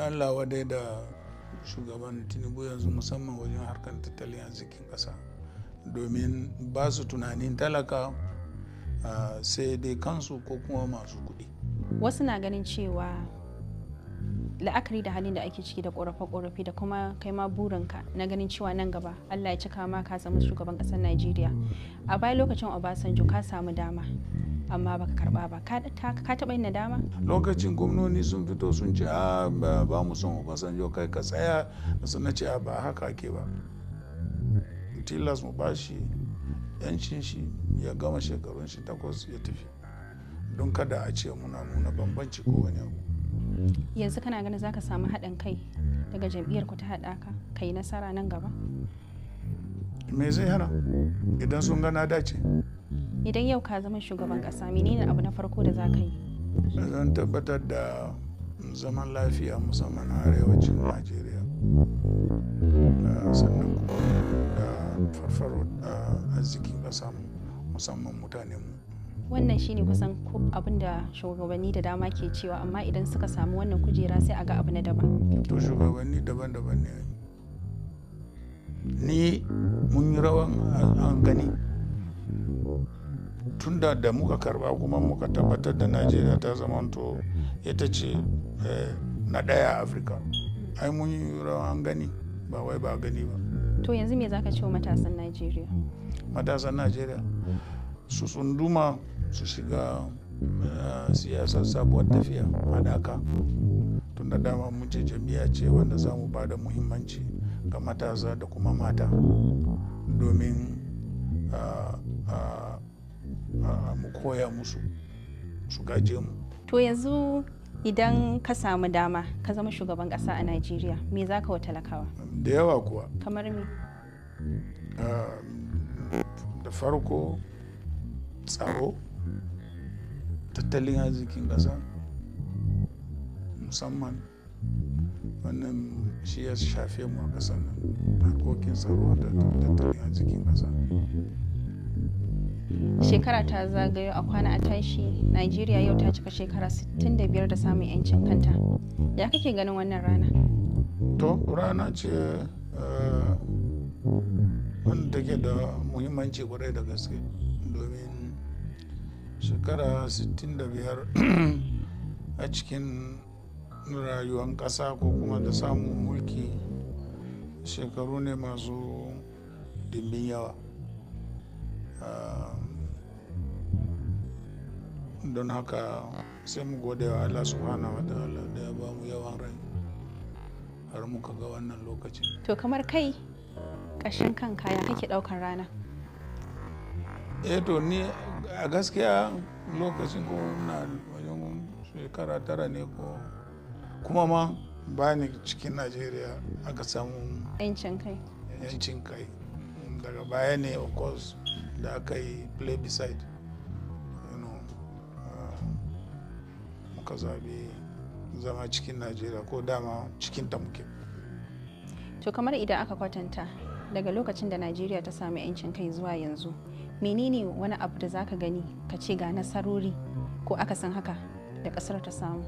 Allah wadai da shugaban Tinubu yanzu musamman wajen harkar tattalin arzikin ƙasa, domin ba su tunanin talaka sai dai kansu ko kuma masu kuɗi. Wasu na ganin cewa la'akari da halin da ake ciki da ƙorafe-ƙorafe da kuma kai ma burinka na ganin cewa nan gaba Allah ya cika ma ka zama shugaban ƙasar Najeriya. A baya lokacin Obasanjo ka samu dama amma baka karba ba, ka taɓa yin nadama? Lokacin gwamnoni sun fito sun ce ba mu son Obasanjo, kai ka tsaya, na ce ba haka ake ba, tilas mu ba shi yancin shi ya gama shekarun shi 8 ya tafi, don kada a ce muna nuna bambanci ko wani abu. Yanzu kana ganin zaka samu haɗin kai daga jam'iyyar ku ta haɗaka ka yi nasara nan gaba? Me zai hana idan sun ga na dace? Idan yau ka zama shugaban ƙasa, menene abu na farko da za ka yi? Zan tabbatar da zaman lafiya musamman a arewacin Najeriya, sannan kuma da farfaro arzikin ƙasa musamman mutanenmu. Wannan shine kusan abin da shugabanni da dama ke cewa, amma idan suka samu wannan kujera sai a ga abu na daban. To shugabanni daban-daban ne. Ni mun yi rawan an gani tunda da muka karba kuma muka tabbatar da Najeriya ta zamanto ita ce na ɗaya a Afirka. Ai mun yi rawan an gani, ba wai ba gani ba. To yanzu me zaka ce wa matasan Najeriya? Matasan Najeriya su tsunduma su shiga siyasar sabuwar tafiya haɗaka, tun da dama mun ce jam'iyya ce wanda za mu ba da muhimmanci ga matasa da kuma mata domin mu koya musu su gaje mu. To yanzu idan ka samu dama ka zama shugaban ƙasa a Najeriya, me za ka wa talakawa? Da yawa kuwa. Kamar me? Da farko tsaro, tattalin arzikin ƙasa musamman wannan shi ya shafe mu a ƙasar nan, harkokin tsaro da tattalin arzikin ƙasa. Shekara ta zagayo a kwana a tashi, Najeriya yau ta cika shekara 65 da samun 'yancin kanta. Ya kake ganin wannan rana? To rana ce wanda take da muhimmanci kwarai da gaske, domin shekara 65 a cikin rayuwar ƙasa ko kuma da samun mulki shekaru ne masu dimbin yawa. Don haka sai mu gode wa Allah subhanahu wa ta'ala da ya ba mu yawan rai har muka ga wannan lokacin. To kamar kai ƙashin kanka ya kake ɗaukar rana? To ni a gaskiya lokacin ko na wajen shekara 9 ne ko kuma ma ba ni cikin Najeriya aka samu yancin kai. Daga baya ne of course da aka yi plebiscite, muka zaɓi zama cikin Najeriya, ko dama cikin ta muke. To kamar idan aka kwatanta daga lokacin da Najeriya ta sami 'yancin kai zuwa yanzu, menene wani abu da zaka gani ka ce ga nasarori ko akasin haka da ƙasar ta samu?